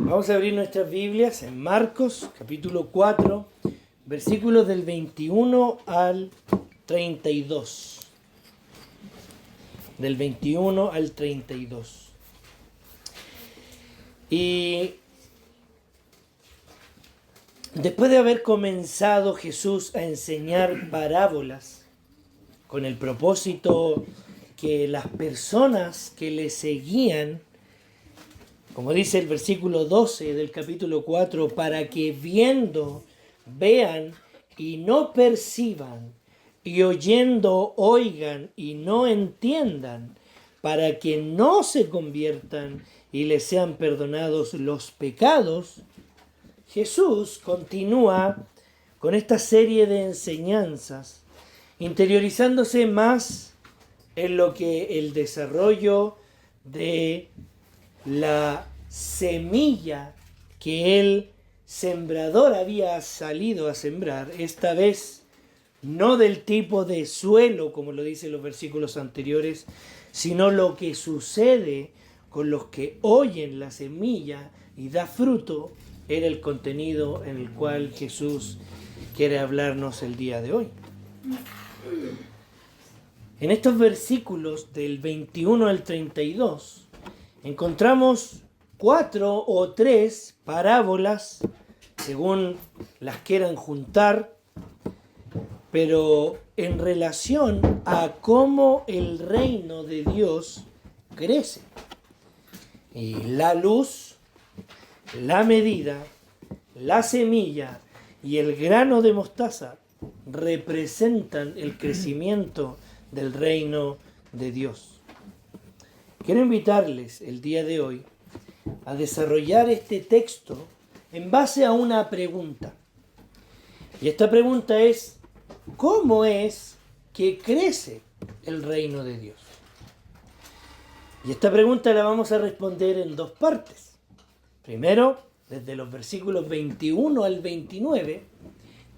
Vamos a abrir nuestras Biblias en Marcos, capítulo 4, versículos del 21 al 32. Del 21 al 32. Y después de haber comenzado Jesús a enseñar parábolas, con el propósito que las personas que le seguían, como dice el versículo 12 del capítulo 4, para que viendo, vean y no perciban, y oyendo, oigan y no entiendan, para que no se conviertan y les sean perdonados los pecados, Jesús continúa con esta serie de enseñanzas, interiorizándose más en lo que el desarrollo de la semilla que el sembrador había salido a sembrar, esta vez no del tipo de suelo, como lo dicen los versículos anteriores, sino lo que sucede con los que oyen la semilla y da fruto, era el contenido en el cual Jesús quiere hablarnos el día de hoy. En estos versículos del 21 al 32 encontramos 4 o 3 parábolas, según las quieran juntar, pero en relación a cómo el reino de Dios crece. Y la luz, la medida, la semilla y el grano de mostaza representan el crecimiento del reino de Dios. Quiero invitarles el día de hoy a desarrollar este texto en base a una pregunta. Y esta pregunta es: ¿cómo es que crece el reino de Dios? Y esta pregunta la vamos a responder en dos partes. Primero, desde los versículos 21 al 29,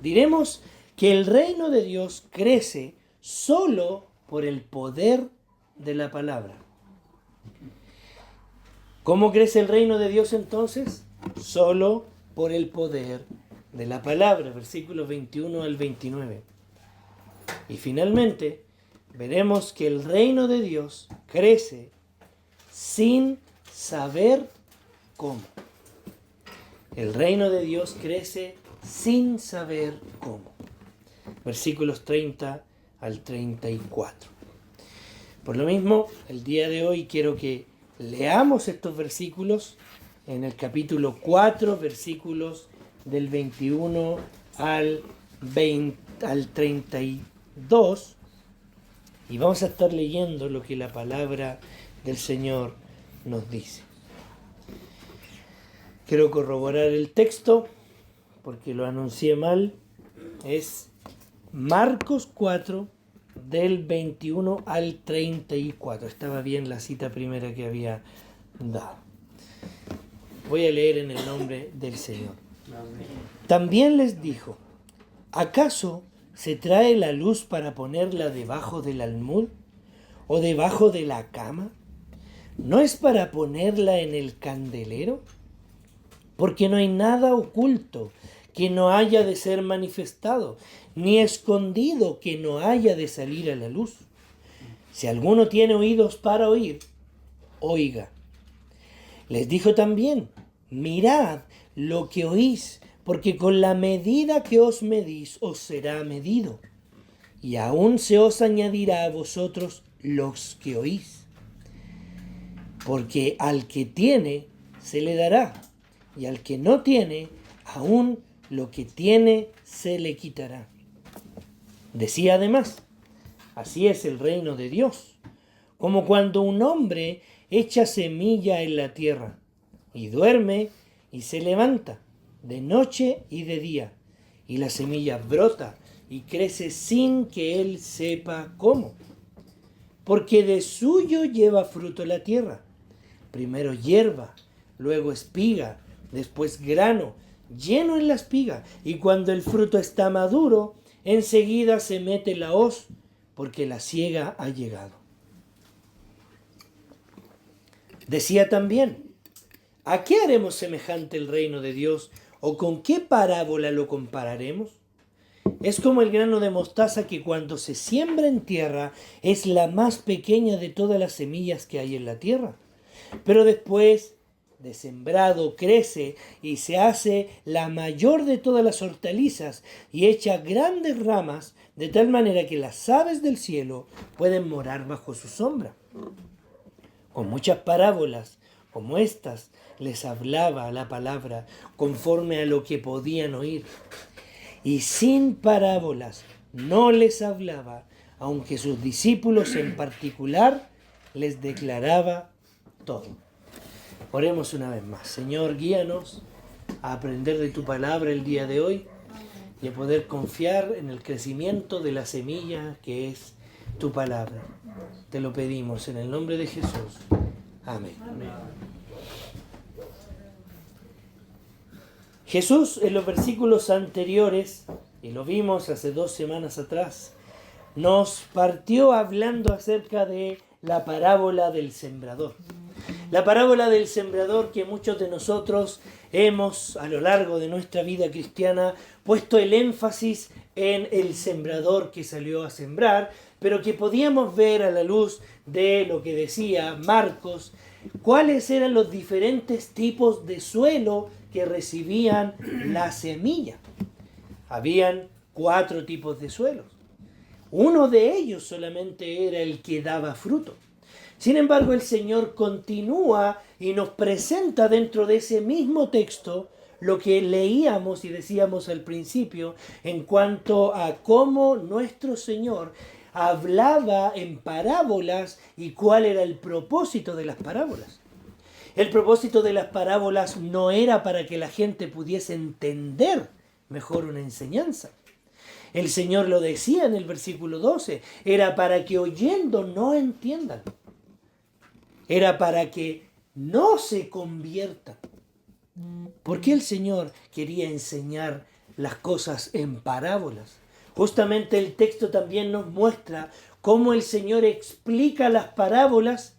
diremos que el reino de Dios crece solo por el poder de la palabra. ¿Cómo crece el reino de Dios entonces? Solo por el poder de la palabra, versículos 21 al 29. Y finalmente, veremos que el reino de Dios crece sin saber cómo. El reino de Dios crece sin saber cómo. Versículos 30 al 34. Por lo mismo, el día de hoy quiero que leamos estos versículos en el capítulo 4, versículos del 21 al 32, y vamos a estar leyendo lo que la palabra del Señor nos dice. Quiero corroborar el texto porque lo anuncié mal. Es Marcos 4, del 21 al 34. Estaba bien la cita primera que había dado. Voy a leer en el nombre del Señor. También les dijo: ¿acaso se trae la luz para ponerla debajo del almud o debajo de la cama? ¿No es para ponerla en el candelero? Porque no hay nada oculto que no haya de ser manifestado, ni escondido que no haya de salir a la luz. Si alguno tiene oídos para oír, oiga. Les dijo también: mirad lo que oís, porque con la medida que os medís os será medido, y aún se os añadirá a vosotros los que oís. Porque al que tiene se le dará, y al que no tiene, aún lo que tiene se le quitará. Decía además: así es el reino de Dios, como cuando un hombre echa semilla en la tierra, y duerme y se levanta, de noche y de día, y la semilla brota y crece sin que él sepa cómo. Porque de suyo lleva fruto la tierra, primero hierba, luego espiga, después grano, lleno en la espiga, y cuando el fruto está maduro, enseguida se mete la hoz, porque la siega ha llegado. Decía también: ¿A qué haremos semejante el reino de Dios? ¿O con qué parábola lo compararemos? Es como el grano de mostaza que cuando se siembra en tierra es la más pequeña de todas las semillas que hay en la tierra. Pero después de sembrado crece y se hace la mayor de todas las hortalizas y echa grandes ramas de tal manera que las aves del cielo pueden morar bajo su sombra. Con muchas parábolas como estas les hablaba la palabra conforme a lo que podían oír. Y sin parábolas no les hablaba, aunque sus discípulos en particular les declaraba todo. Oremos una vez más. Señor, guíanos a aprender de tu palabra el día de hoy y a poder confiar en el crecimiento de la semilla que es tu palabra. Te lo pedimos en el nombre de Jesús. Amén. Jesús en los versículos anteriores, y lo vimos hace 2 semanas atrás, nos partió hablando acerca de la parábola del sembrador. La parábola del sembrador que muchos de nosotros hemos a lo largo de nuestra vida cristiana puesto el énfasis en el sembrador que salió a sembrar, pero que podíamos ver a la luz de lo que decía Marcos, cuáles eran los diferentes tipos de suelo que recibían la semilla. Habían 4 tipos de suelos. Uno de ellos solamente era el que daba fruto. Sin embargo, el Señor continúa y nos presenta dentro de ese mismo texto lo que leíamos y decíamos al principio en cuanto a cómo nuestro Señor hablaba en parábolas y cuál era el propósito de las parábolas. El propósito de las parábolas no era para que la gente pudiese entender mejor una enseñanza. El Señor lo decía en el versículo 12, era para que oyendo no entiendan. Era para que no se conviertan. ¿Por qué el Señor quería enseñar las cosas en parábolas? Justamente el texto también nos muestra cómo el Señor explica las parábolas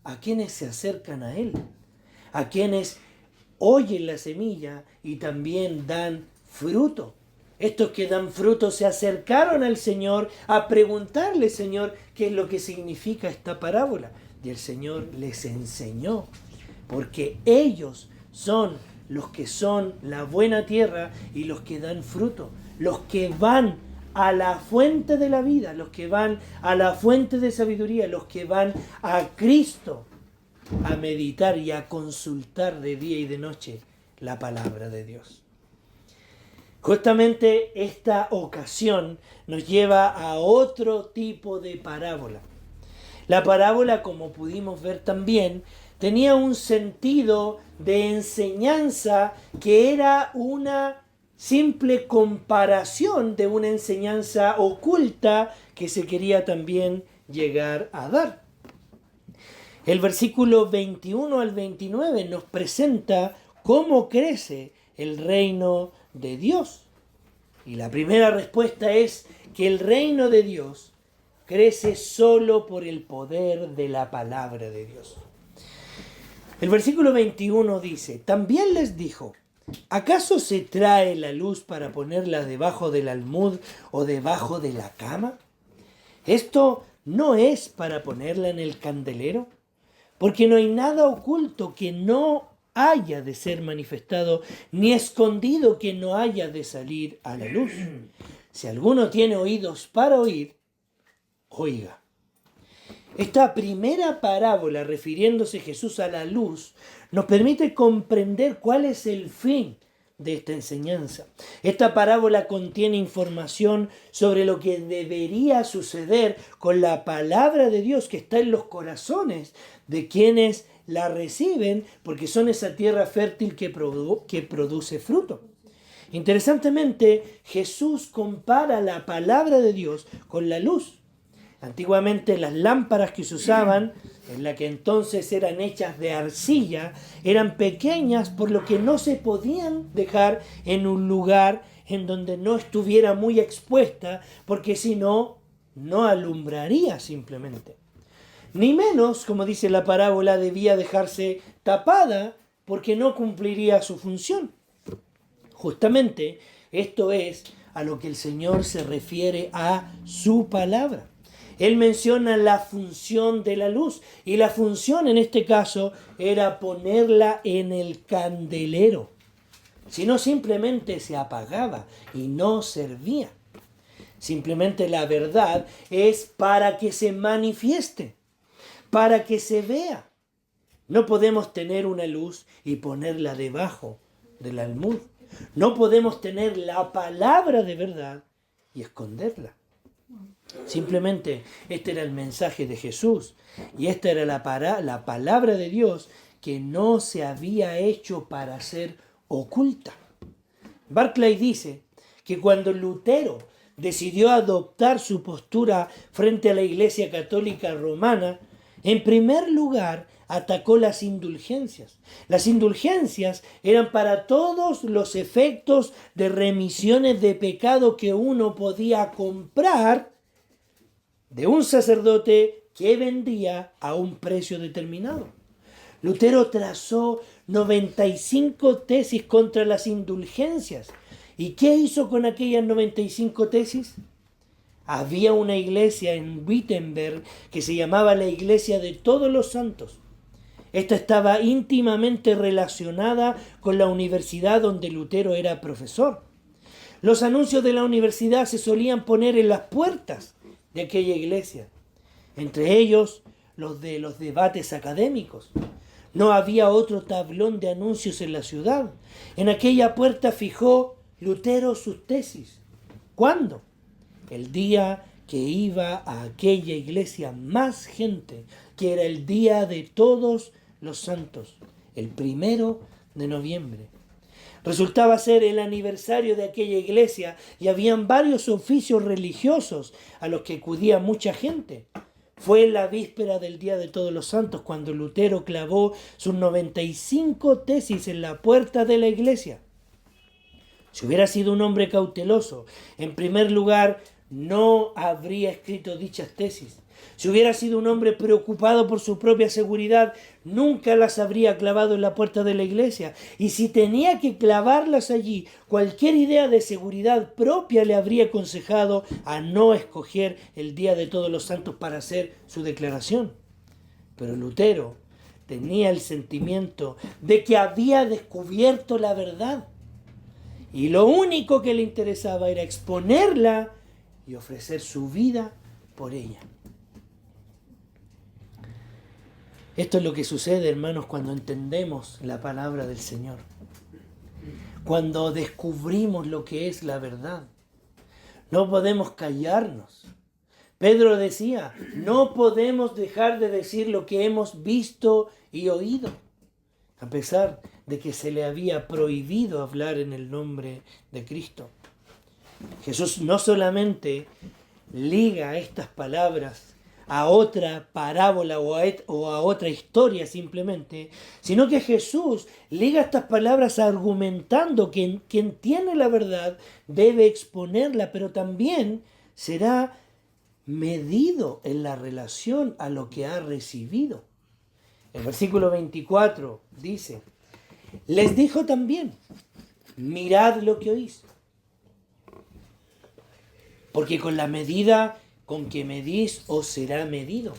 a quienes se acercan a Él, a quienes oyen la semilla y también dan fruto. Estos que dan fruto se acercaron al Señor a preguntarle, Señor, ¿qué es lo que significa esta parábola? Y el Señor les enseñó, porque ellos son los que son la buena tierra y los que dan fruto, los que van a la fuente de la vida, los que van a la fuente de sabiduría, los que van a Cristo a meditar y a consultar de día y de noche la palabra de Dios. Justamente esta ocasión nos lleva a otro tipo de parábola. La parábola, como pudimos ver también, tenía un sentido de enseñanza que era una simple comparación de una enseñanza oculta que se quería también llegar a dar. El versículo 21 al 29 nos presenta cómo crece el reino de Dios. Y la primera respuesta es que el reino de Dios crece solo por el poder de la palabra de Dios. El versículo 21 dice, también les dijo, ¿acaso se trae la luz para ponerla debajo del almud o debajo de la cama? ¿Esto no es para ponerla en el candelero? Porque no hay nada oculto que no haya de ser manifestado, ni escondido que no haya de salir a la luz. Si alguno tiene oídos para oír, oiga. Esta primera parábola, refiriéndose Jesús a la luz, nos permite comprender cuál es el fin de esta enseñanza. Esta parábola contiene información sobre lo que debería suceder con la palabra de Dios que está en los corazones de quienes la reciben, porque son esa tierra fértil que produce fruto. Interesantemente, Jesús compara la palabra de Dios con la luz. Antiguamente las lámparas que se usaban, en la que entonces eran hechas de arcilla, eran pequeñas por lo que no se podían dejar en un lugar en donde no estuviera muy expuesta, porque si no, no alumbraría simplemente. Ni menos, como dice la parábola, debía dejarse tapada porque no cumpliría su función. Justamente esto es a lo que el Señor se refiere a su palabra. Él menciona la función de la luz, y la función en este caso era ponerla en el candelero. Si no, simplemente se apagaba y no servía. Simplemente la verdad es para que se manifieste, para que se vea. No podemos tener una luz y ponerla debajo del almud. No podemos tener la palabra de verdad y esconderla. Simplemente este era el mensaje de Jesús, y esta era la palabra de Dios que no se había hecho para ser oculta. Barclay dice que cuando Lutero decidió adoptar su postura frente a la Iglesia Católica Romana, en primer lugar atacó las indulgencias. Las indulgencias eran para todos los efectos de remisiones de pecado que uno podía comprar de un sacerdote que vendía a un precio determinado. Lutero trazó 95 tesis contra las indulgencias. ¿Y qué hizo con aquellas 95 tesis? Había una iglesia en Wittenberg que se llamaba la Iglesia de Todos los Santos. Esta estaba íntimamente relacionada con la universidad donde Lutero era profesor. Los anuncios de la universidad se solían poner en las puertas de aquella iglesia, entre ellos los de los debates académicos. No había otro tablón de anuncios en la ciudad. En aquella puerta fijó Lutero sus tesis. ¿Cuándo? El día que iba a aquella iglesia más gente, que era el día de todos los santos, el 1 de noviembre. Resultaba ser el aniversario de aquella iglesia y habían varios oficios religiosos a los que acudía mucha gente. Fue la víspera del Día de Todos los Santos cuando Lutero clavó sus 95 tesis en la puerta de la iglesia. Si hubiera sido un hombre cauteloso, en primer lugar, no habría escrito dichas tesis. Si hubiera sido un hombre preocupado por su propia seguridad, nunca las habría clavado en la puerta de la iglesia. Y si tenía que clavarlas allí, cualquier idea de seguridad propia le habría aconsejado a no escoger el Día de Todos los Santos para hacer su declaración. Pero Lutero tenía el sentimiento de que había descubierto la verdad. Y lo único que le interesaba era exponerla y ofrecer su vida por ella. Esto es lo que sucede, hermanos, cuando entendemos la palabra del Señor. Cuando descubrimos lo que es la verdad. No podemos callarnos. Pedro decía, no podemos dejar de decir lo que hemos visto y oído, a pesar de que se le había prohibido hablar en el nombre de Cristo. Jesús no solamente liga estas palabras a otra parábola o a otra historia simplemente, sino que Jesús liga estas palabras argumentando que quien tiene la verdad debe exponerla, pero también será medido en la relación a lo que ha recibido. El versículo 24 dice, les dijo también, mirad lo que oís, porque con la medida con que medís os será medido,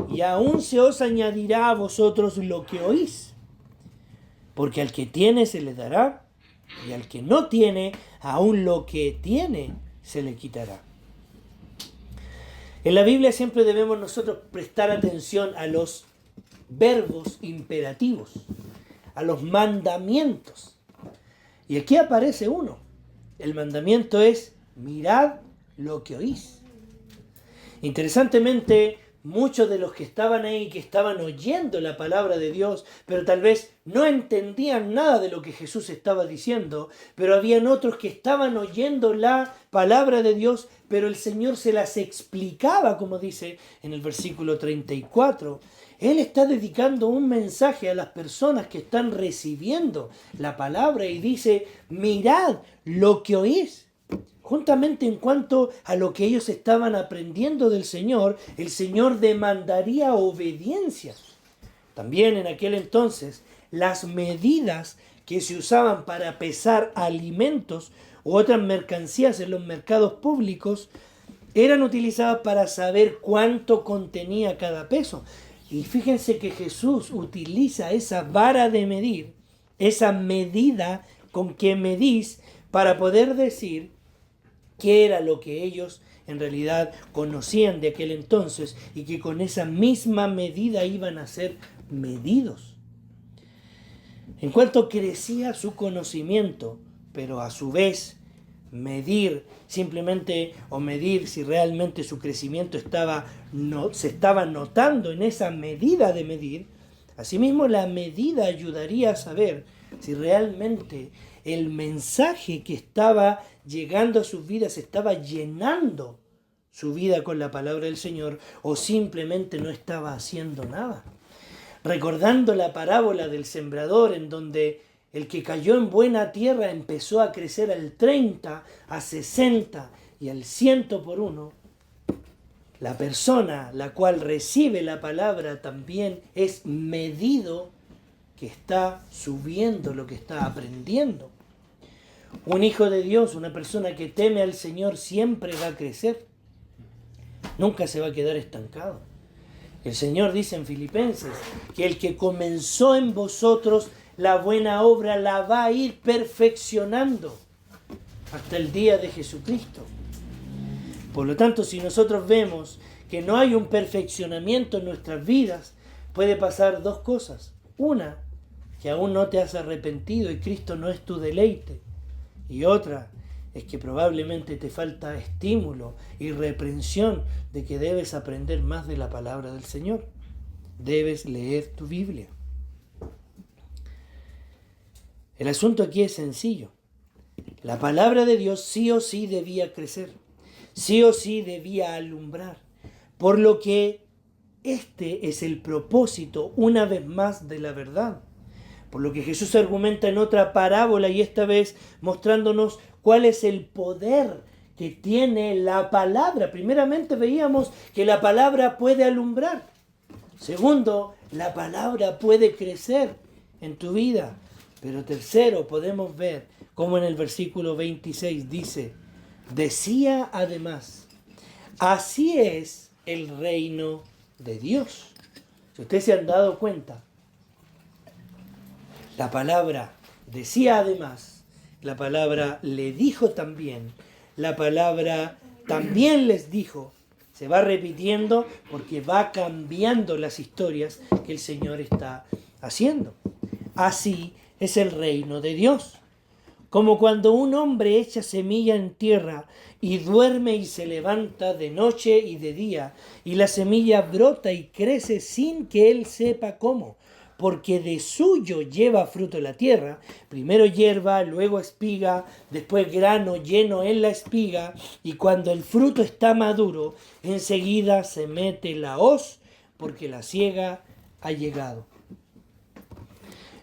y aún se os añadirá a vosotros lo que oís, porque al que tiene se le dará, y al que no tiene, aún lo que tiene se le quitará. En la Biblia siempre debemos nosotros prestar atención a los verbos imperativos, a los mandamientos. Y aquí aparece uno. El mandamiento es, mirad lo que oís. Interesantemente, muchos de los que estaban ahí, que estaban oyendo la palabra de Dios, pero tal vez no entendían nada de lo que Jesús estaba diciendo, pero habían otros que estaban oyendo la palabra de Dios, pero el Señor se las explicaba, como dice en el versículo 34. Él está dedicando un mensaje a las personas que están recibiendo la palabra y dice, mirad lo que oís. Juntamente en cuanto a lo que ellos estaban aprendiendo del Señor, el Señor demandaría obediencia. También en aquel entonces, las medidas que se usaban para pesar alimentos u otras mercancías en los mercados públicos eran utilizadas para saber cuánto contenía cada peso. Y fíjense que Jesús utiliza esa vara de medir, esa medida con que medís, para poder decir qué era lo que ellos en realidad conocían de aquel entonces y que con esa misma medida iban a ser medidos. En cuanto crecía su conocimiento, pero a su vez medir simplemente o medir si realmente su crecimiento se estaba notando en esa medida de medir, asimismo la medida ayudaría a saber si realmente el mensaje que estaba llegando a sus vidas estaba llenando su vida con la palabra del Señor o simplemente no estaba haciendo nada. Recordando la parábola del sembrador, en donde el que cayó en buena tierra empezó a crecer al 30, a 60 y al 100 por uno, la persona la cual recibe la palabra también es medido que está subiendo lo que está aprendiendo. Un hijo de Dios, una persona que teme al Señor, siempre va a crecer. Nunca se va a quedar estancado. El Señor dice en Filipenses que el que comenzó en vosotros la buena obra la va a ir perfeccionando hasta el día de Jesucristo. Por lo tanto, si nosotros vemos que no hay un perfeccionamiento en nuestras vidas, puede pasar dos cosas. Una, que aún no te has arrepentido y Cristo no es tu deleite. Y otra, es que probablemente te falta estímulo y reprensión de que debes aprender más de la palabra del Señor. Debes leer tu Biblia. El asunto aquí es sencillo. La palabra de Dios sí o sí debía crecer, sí o sí debía alumbrar, por lo que este es el propósito, una vez más, de la verdad. Por lo que Jesús argumenta en otra parábola y esta vez mostrándonos cuál es el poder que tiene la palabra. Primeramente veíamos que la palabra puede alumbrar. Segundo, la palabra puede crecer en tu vida. Pero tercero, podemos ver cómo en el versículo 26 dice, decía además, así es el reino de Dios. Si ustedes se han dado cuenta, la palabra decía además, la palabra le dijo también, la palabra también les dijo. Se va repitiendo porque va cambiando las historias que el Señor está haciendo. Así es el reino de Dios. Como cuando un hombre echa semilla en tierra y duerme y se levanta de noche y de día, y la semilla brota y crece sin que él sepa cómo, porque de suyo lleva fruto la tierra, primero hierba, luego espiga, después grano lleno en la espiga, y cuando el fruto está maduro, enseguida se mete la hoz, porque la siega ha llegado.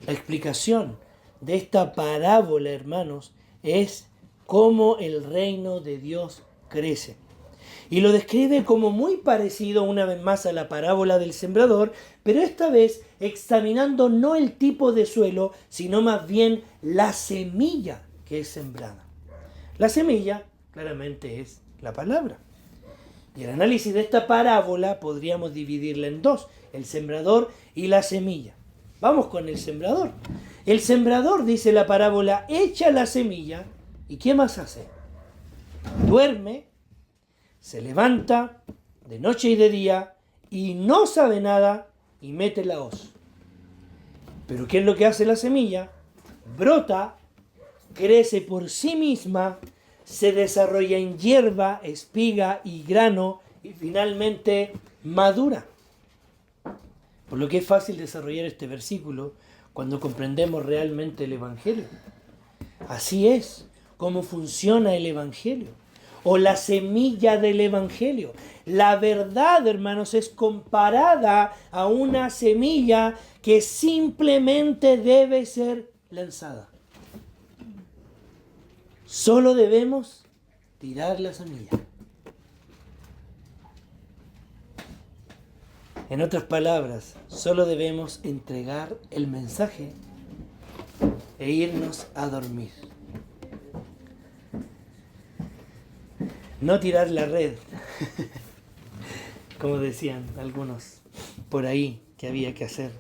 La explicación de esta parábola, hermanos, es cómo el reino de Dios crece. Y lo describe como muy parecido una vez más a la parábola del sembrador, pero esta vez examinando no el tipo de suelo, sino más bien la semilla que es sembrada. La semilla claramente es la palabra. Y el análisis de esta parábola podríamos dividirla en dos, el sembrador y la semilla. Vamos con el sembrador. El sembrador, dice la parábola, echa la semilla y ¿qué más hace? Duerme, se levanta de noche y de día y no sabe nada y mete la hoz. Pero ¿qué es lo que hace la semilla? Brota, crece por sí misma, se desarrolla en hierba, espiga y grano y finalmente madura. Por lo que es fácil desarrollar este versículo cuando comprendemos realmente el Evangelio. Así es como funciona el Evangelio, o la semilla del Evangelio. La verdad, hermanos, es comparada a una semilla que simplemente debe ser lanzada. Solo debemos tirar la semilla. En otras palabras, solo debemos entregar el mensaje e irnos a dormir. No tirar la red, como decían algunos por ahí que había que hacer,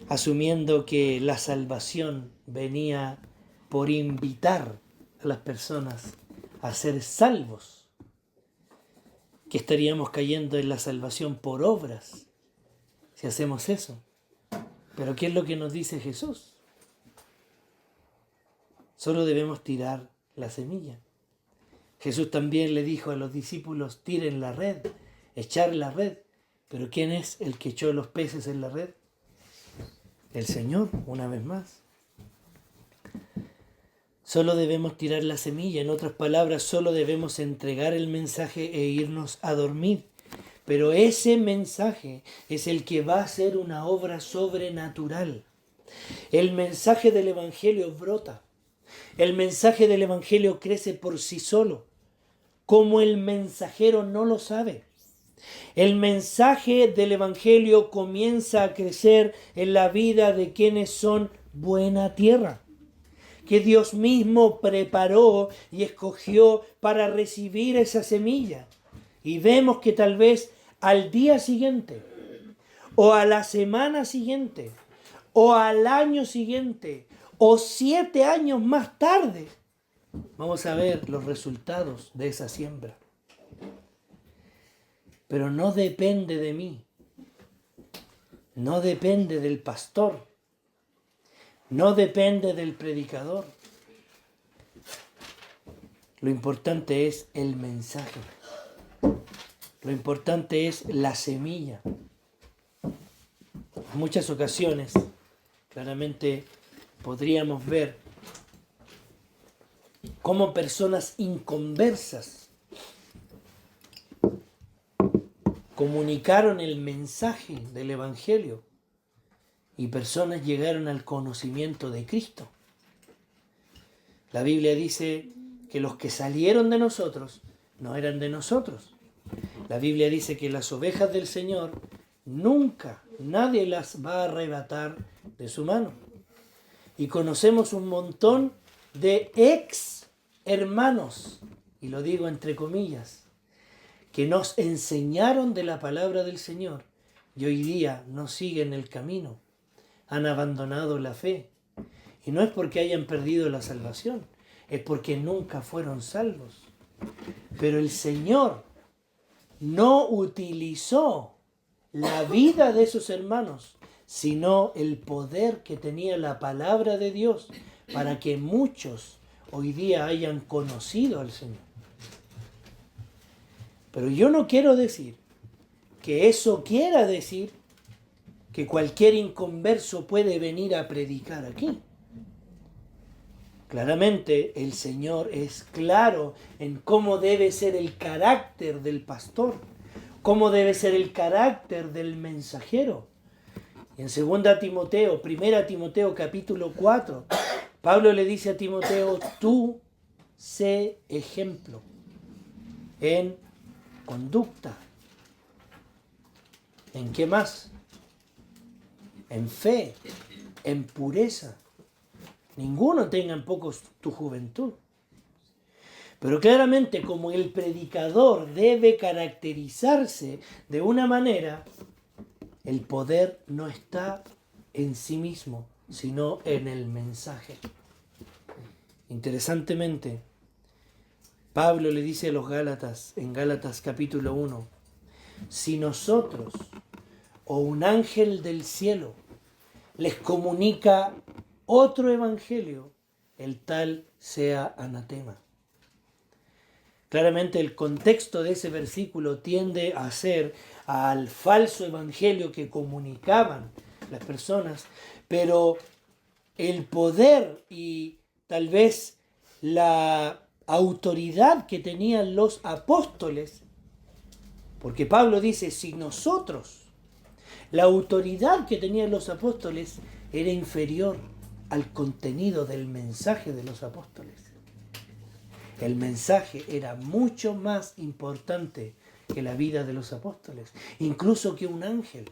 asumiendo que la salvación venía por invitar a las personas a ser salvos, que estaríamos cayendo en la salvación por obras si hacemos eso. Pero ¿qué es lo que nos dice Jesús? Solo debemos tirar la semilla. Jesús también le dijo a los discípulos: tiren la red, echar la red. Pero ¿quién es el que echó los peces en la red? El Señor, una vez más. Solo debemos tirar la semilla, en otras palabras, solo debemos entregar el mensaje e irnos a dormir. Pero ese mensaje es el que va a ser una obra sobrenatural. El mensaje del Evangelio brota. El mensaje del Evangelio crece por sí solo, como el mensajero no lo sabe. El mensaje del Evangelio comienza a crecer en la vida de quienes son buena tierra, que Dios mismo preparó y escogió para recibir esa semilla. Y vemos que tal vez al día siguiente, o a la semana siguiente, o al año siguiente, o 7 años más tarde, vamos a ver los resultados de esa siembra. Pero no depende de mí, no depende del pastor, no depende del predicador. Lo importante es el mensaje. Lo importante es la semilla. En muchas ocasiones, claramente podríamos ver cómo personas inconversas comunicaron el mensaje del Evangelio y personas llegaron al conocimiento de Cristo. La Biblia dice que los que salieron de nosotros no eran de nosotros. La Biblia dice que las ovejas del Señor nunca nadie las va a arrebatar de su mano. Y conocemos un montón de ex hermanos, y lo digo entre comillas, que nos enseñaron de la palabra del Señor y hoy día no siguen el camino, han abandonado la fe. Y no es porque hayan perdido la salvación, es porque nunca fueron salvos. Pero el Señor no utilizó la vida de esos hermanos, sino el poder que tenía la palabra de Dios para que muchos hoy día hayan conocido al Señor. Pero yo no quiero decir que eso quiera decir que cualquier inconverso puede venir a predicar aquí. Claramente el Señor es claro en cómo debe ser el carácter del pastor, cómo debe ser el carácter del mensajero. Y en 2 Timoteo, 1 Timoteo capítulo 4, Pablo le dice a Timoteo: tú sé ejemplo en conducta. ¿En qué más? En fe, en pureza. Ninguno tenga en poco tu juventud. Pero claramente, como el predicador debe caracterizarse de una manera, el poder no está en sí mismo, sino en el mensaje. Interesantemente, Pablo le dice a los Gálatas, en Gálatas capítulo 1, si nosotros o un ángel del cielo les comunica otro evangelio, el tal sea anatema. Claramente el contexto de ese versículo tiende a ser al falso evangelio que comunicaban las personas, pero el poder y tal vez la autoridad que tenían los apóstoles, porque Pablo dice, si nosotros, la autoridad que tenían los apóstoles era inferior al contenido del mensaje de los apóstoles. El mensaje era mucho más importante que la vida de los apóstoles, incluso que un ángel.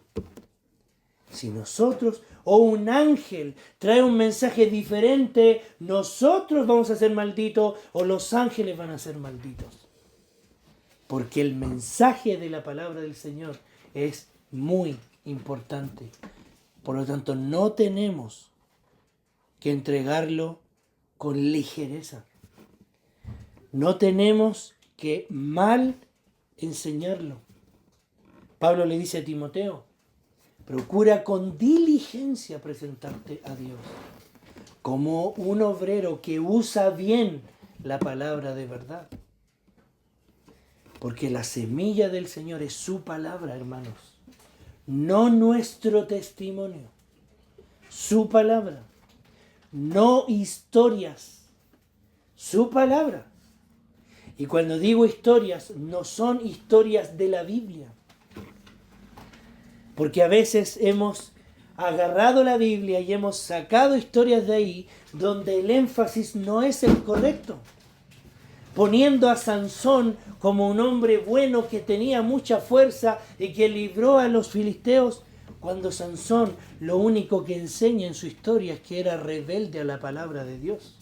Si nosotros o un ángel trae un mensaje diferente, nosotros vamos a ser malditos o los ángeles van a ser malditos. Porque el mensaje de la palabra del Señor es muy importante. Por lo tanto, no tenemos que entregarlo con ligereza. No tenemos que mal enseñarlo. Pablo le dice a Timoteo, procura con diligencia presentarte a Dios como un obrero que usa bien la palabra de verdad. Porque la semilla del Señor es su palabra, hermanos. No nuestro testimonio. Su palabra. No historias. Su palabra. Y cuando digo historias, no son historias de la Biblia. Porque a veces hemos agarrado la Biblia y hemos sacado historias de ahí donde el énfasis no es el correcto. Poniendo a Sansón como un hombre bueno que tenía mucha fuerza y que libró a los filisteos, cuando Sansón lo único que enseña en su historia es que era rebelde a la palabra de Dios.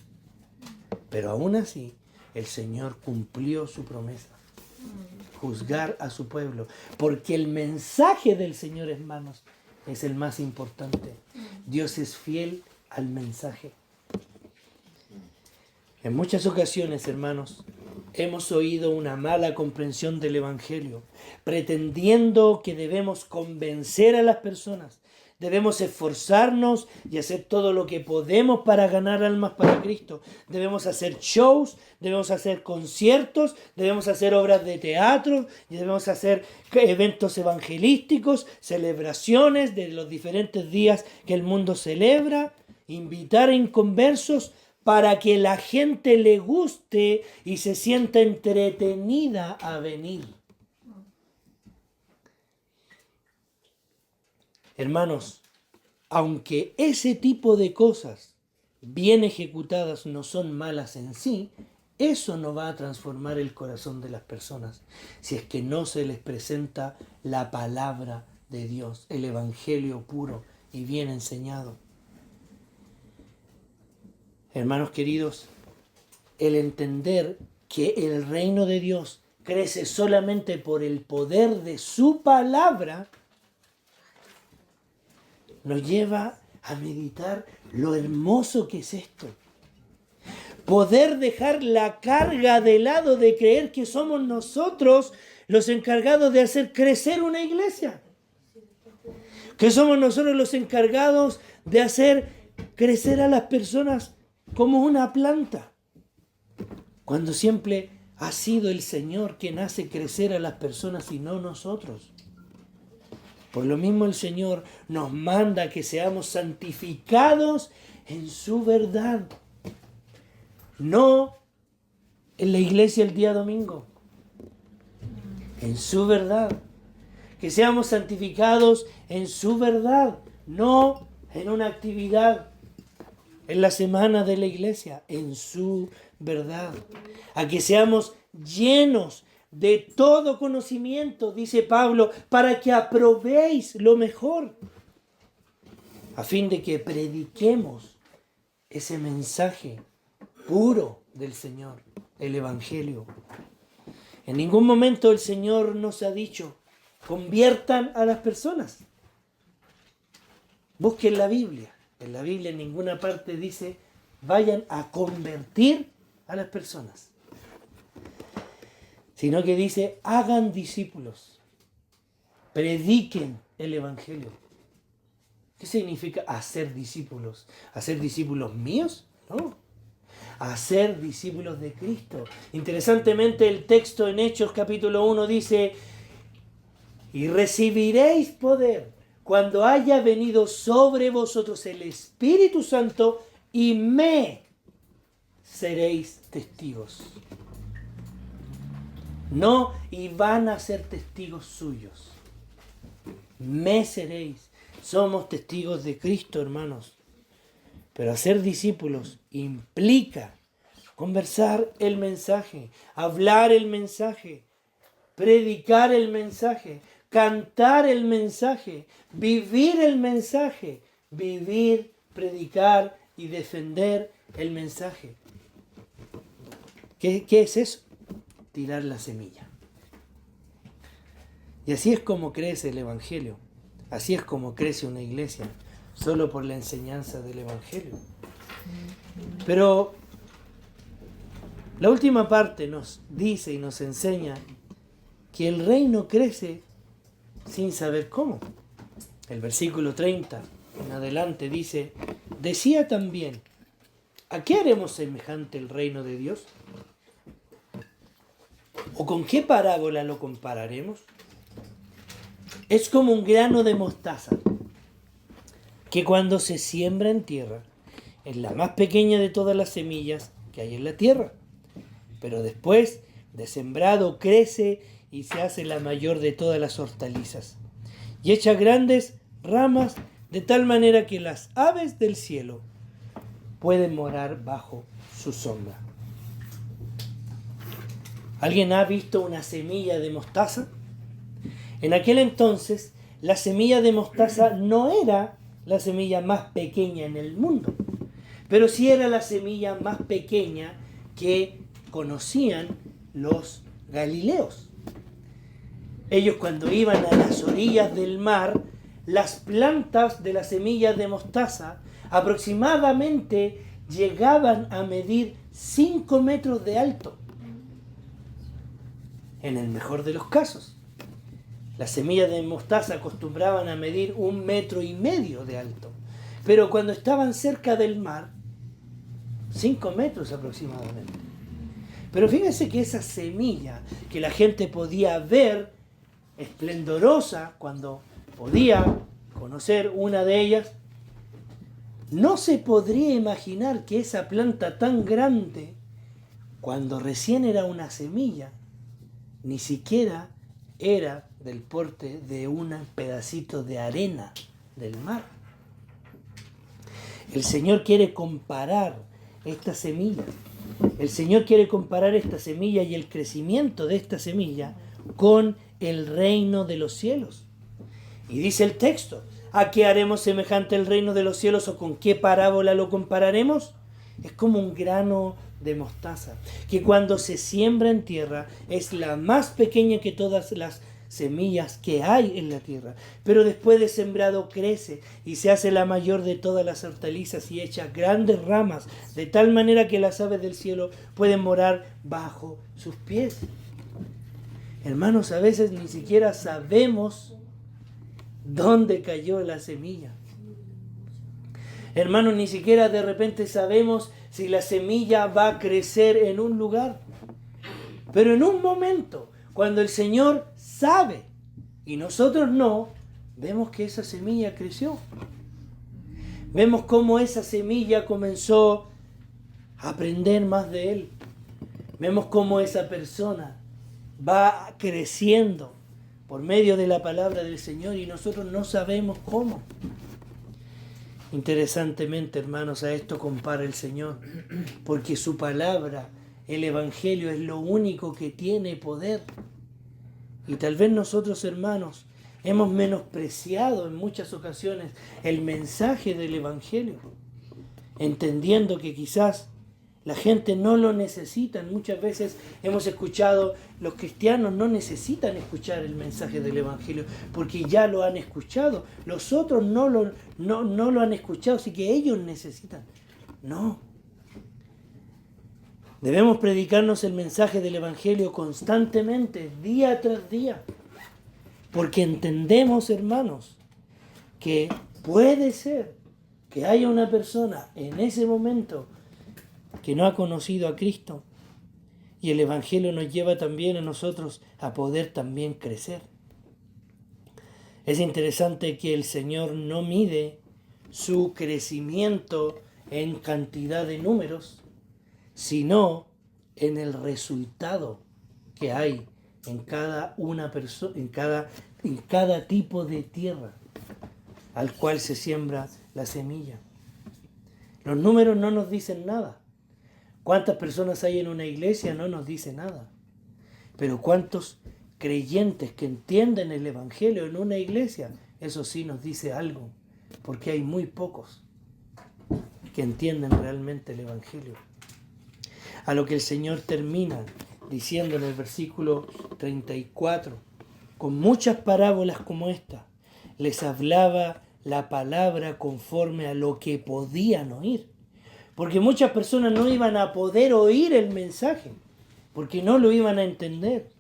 Pero aún así, el Señor cumplió su promesa. Juzgar a su pueblo. Porque el mensaje del Señor, hermanos, es el más importante. Dios es fiel al mensaje. En muchas ocasiones, hermanos, hemos oído una mala comprensión del Evangelio, pretendiendo que debemos convencer a las personas, debemos esforzarnos y hacer todo lo que podemos para ganar almas para Cristo. Debemos hacer shows, debemos hacer conciertos, debemos hacer obras de teatro, y debemos hacer eventos evangelísticos, celebraciones de los diferentes días que el mundo celebra, invitar a inconversos, para que la gente le guste y se sienta entretenida a venir. Hermanos, aunque ese tipo de cosas bien ejecutadas no son malas en sí, eso no va a transformar el corazón de las personas si es que no se les presenta la palabra de Dios, el evangelio puro y bien enseñado. Hermanos queridos, el entender que el reino de Dios crece solamente por el poder de su palabra nos lleva a meditar lo hermoso que es esto. Poder dejar la carga de lado de creer que somos nosotros los encargados de hacer crecer una iglesia. Que somos nosotros los encargados de hacer crecer a las personas como una planta, cuando siempre ha sido el Señor quien hace crecer a las personas y no nosotros. Por lo mismo el Señor nos manda que seamos santificados en su verdad, no en la iglesia el día domingo, en su verdad, que seamos santificados en su verdad, no en una actividad en la semana de la iglesia, en su verdad. A que seamos llenos de todo conocimiento, dice Pablo, para que aprobéis lo mejor, a fin de que prediquemos ese mensaje puro del Señor, el Evangelio. En ningún momento el Señor nos ha dicho, conviertan a las personas. Busquen la Biblia. En la Biblia en ninguna parte dice, vayan a convertir a las personas. Sino que dice, hagan discípulos. Prediquen el Evangelio. ¿Qué significa hacer discípulos? ¿Hacer discípulos míos? No. Hacer discípulos de Cristo. Interesantemente el texto en Hechos capítulo 1 dice, y recibiréis poder cuando haya venido sobre vosotros el Espíritu Santo y me seréis testigos. No, y van a ser testigos suyos. Me seréis. Somos testigos de Cristo, hermanos. Pero hacer discípulos implica conversar el mensaje, hablar el mensaje, predicar el mensaje, cantar el mensaje, vivir el mensaje, vivir, predicar y defender el mensaje. ¿Qué es eso? Tirar la semilla. Y así es como crece el Evangelio. Así es como crece una iglesia, solo por la enseñanza del Evangelio. Pero la última parte nos dice y nos enseña que el reino crece sin saber cómo. El versículo 30 en adelante dice: decía también, ¿a qué haremos semejante el reino de Dios? ¿O con qué parábola lo compararemos? Es como un grano de mostaza, que cuando se siembra en tierra, es la más pequeña de todas las semillas que hay en la tierra. Pero después de sembrado crece y se hace la mayor de todas las hortalizas. Y echa grandes ramas de tal manera que las aves del cielo pueden morar bajo su sombra. ¿Alguien ha visto una semilla de mostaza? En aquel entonces, la semilla de mostaza no era la semilla más pequeña en el mundo, pero sí era la semilla más pequeña que conocían los galileos. Ellos, cuando iban a las orillas del mar, las plantas de la semilla de mostaza aproximadamente llegaban a medir 5 metros de alto, en el mejor de los casos. Las semillas de mostaza acostumbraban a medir 1,5 metros de alto, pero cuando estaban cerca del mar, 5 metros aproximadamente. Pero fíjense que esa semilla que la gente podía ver, esplendorosa, cuando podía conocer una de ellas, no se podría imaginar que esa planta tan grande, cuando recién era una semilla, ni siquiera era del porte de un pedacito de arena del mar. El Señor quiere comparar esta semilla. El Señor quiere comparar esta semilla y el crecimiento de esta semilla con el reino de los cielos. Y dice el texto: ¿a qué haremos semejante el reino de los cielos o con qué parábola lo compararemos? Es como un grano de mostaza, que cuando se siembra en tierra es la más pequeña que todas las semillas que hay en la tierra, pero después de sembrado crece y se hace la mayor de todas las hortalizas y echa grandes ramas, de tal manera que las aves del cielo pueden morar bajo sus pies. Hermanos, a veces ni siquiera sabemos dónde cayó la semilla. Hermanos, ni siquiera de repente sabemos si la semilla va a crecer en un lugar. Pero en un momento, cuando el Señor sabe y nosotros no, vemos que esa semilla creció. Vemos cómo esa semilla comenzó a aprender más de Él. Vemos cómo esa persona va creciendo por medio de la palabra del Señor y nosotros no sabemos cómo. Interesantemente, hermanos, a esto compara el Señor, porque su palabra, el Evangelio, es lo único que tiene poder. Y tal vez nosotros, hermanos, hemos menospreciado en muchas ocasiones el mensaje del Evangelio, entendiendo que quizás la gente no lo necesita. Muchas veces hemos escuchado, los cristianos no necesitan escuchar el mensaje del Evangelio porque ya lo han escuchado. Los otros no lo han escuchado, así que ellos necesitan. No. Debemos predicarnos el mensaje del Evangelio constantemente, día tras día, porque entendemos, hermanos, que puede ser que haya una persona en ese momento que no ha conocido a Cristo, y el Evangelio nos lleva también a nosotros a poder también crecer. Es interesante que el Señor no mide su crecimiento en cantidad de números, sino en el resultado que hay en cada una persona, en cada tipo de tierra al cual se siembra la semilla. Los números no nos dicen nada. ¿Cuántas personas hay en una iglesia? No nos dice nada. Pero ¿cuántos creyentes que entienden el Evangelio en una iglesia, eso sí nos dice algo, porque hay muy pocos que entienden realmente el Evangelio. A lo que el Señor termina diciendo en el versículo 34, con muchas parábolas como esta, les hablaba la palabra conforme a lo que podían oír. Porque muchas personas no iban a poder oír el mensaje, porque no lo iban a entender.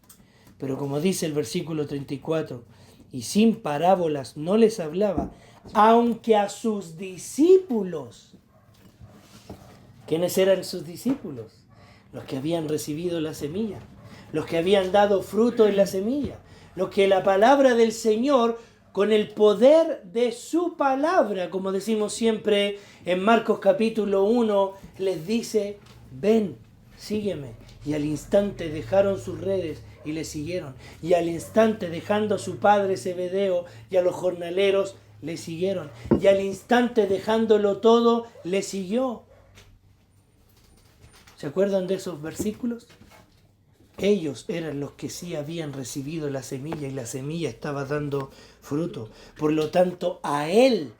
Pero como dice el versículo 34, y sin parábolas no les hablaba, aunque a sus discípulos. ¿Quiénes eran sus discípulos? Los que habían recibido la semilla, los que habían dado fruto en la semilla, los que la palabra del Señor, con el poder de su palabra, como decimos siempre en Marcos capítulo 1, les dice, ven, sígueme. Y al instante dejaron sus redes y le siguieron. Y al instante dejando a su padre Zebedeo y a los jornaleros, le siguieron. Y al instante dejándolo todo, le siguió. ¿Se acuerdan de esos versículos? Ellos eran los que sí habían recibido la semilla y la semilla estaba dando fruto. Por lo tanto, a Él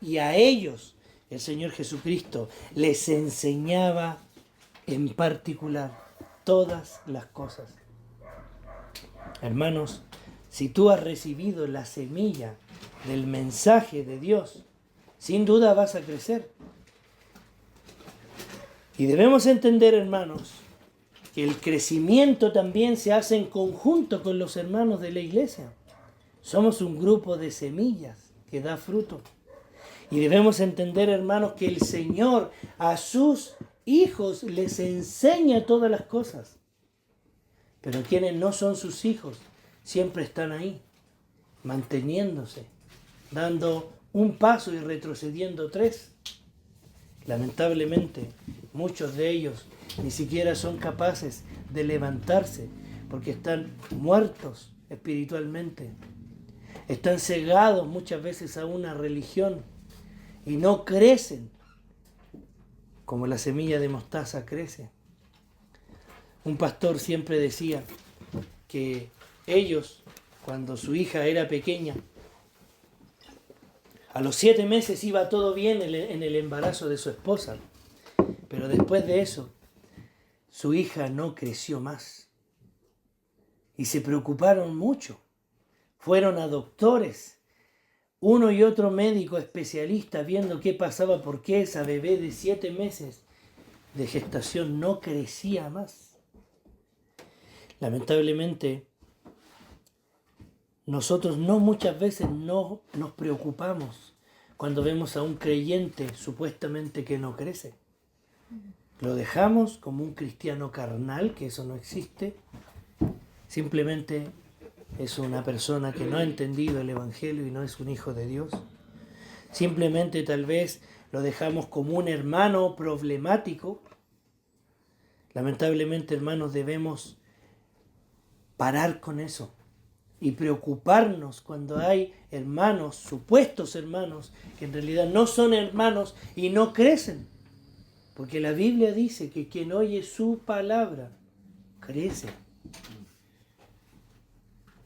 y a ellos, el Señor Jesucristo les enseñaba en particular todas las cosas. Hermanos, si tú has recibido la semilla del mensaje de Dios, sin duda vas a crecer. Y debemos entender, hermanos, que el crecimiento también se hace en conjunto con los hermanos de la iglesia. Somos un grupo de semillas que da fruto. Y debemos entender, hermanos, que el Señor a sus hijos les enseña todas las cosas. Pero quienes no son sus hijos siempre están ahí, manteniéndose, dando un paso y retrocediendo 3. Lamentablemente, muchos de ellos ni siquiera son capaces de levantarse porque están muertos espiritualmente. Están cegados muchas veces a una religión y no crecen como la semilla de mostaza crece. Un pastor siempre decía que ellos, cuando su hija era pequeña, a los 7 meses iba todo bien en el embarazo de su esposa, pero después de eso, su hija no creció más. Y se preocuparon mucho. Fueron a doctores, uno y otro médico especialista, viendo qué pasaba, por qué esa bebé de 7 meses de gestación no crecía más. Lamentablemente, nosotros muchas veces no nos preocupamos cuando vemos a un creyente supuestamente que no crece. Lo dejamos como un cristiano carnal, que eso no existe. Simplemente es una persona que no ha entendido el Evangelio y no es un hijo de Dios. Simplemente tal vez lo dejamos como un hermano problemático. Lamentablemente, hermanos, debemos parar con eso y preocuparnos cuando hay hermanos, supuestos hermanos, que en realidad no son hermanos y no crecen. Porque la Biblia dice que quien oye su palabra crece.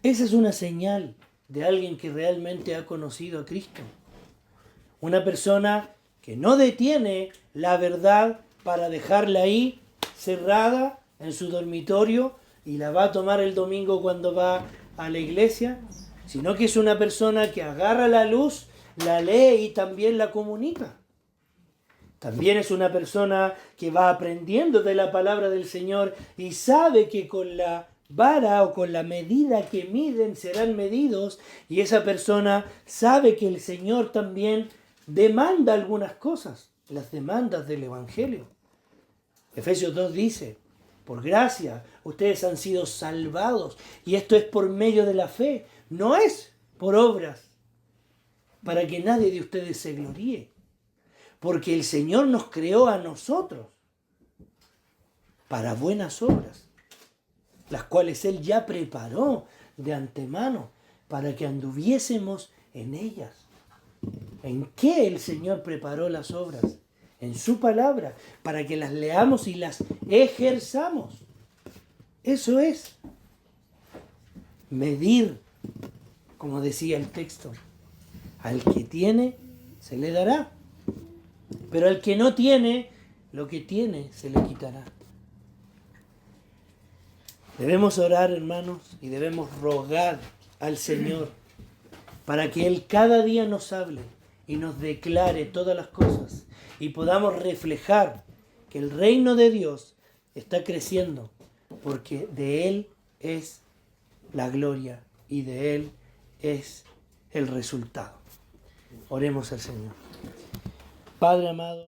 Esa es una señal de alguien que realmente ha conocido a Cristo. Una persona que no detiene la verdad para dejarla ahí cerrada en su dormitorio y la va a tomar el domingo cuando va a la iglesia, sino que es una persona que agarra la luz, la lee y también la comunica. También es una persona que va aprendiendo de la palabra del Señor y sabe que con la vara o con la medida que miden serán medidos, y esa persona sabe que el Señor también demanda algunas cosas, las demandas del Evangelio. Efesios 2 dice, por gracia ustedes han sido salvados, y esto es por medio de la fe, no es por obras, para que nadie de ustedes se gloríe. Porque el Señor nos creó a nosotros para buenas obras, las cuales Él ya preparó de antemano para que anduviésemos en ellas. ¿En qué el Señor preparó las obras? En su palabra, para que las leamos y las ejerzamos. Eso es. medir, como decía el texto. Al que tiene, se le dará. Pero al que no tiene, lo que tiene, se le quitará. Debemos orar, hermanos, y debemos rogar al Señor para que Él cada día nos hable y nos declare todas las cosas y podamos reflejar que el reino de Dios está creciendo, porque de Él es la gloria y de Él es el resultado. Oremos al Señor. Padre amado.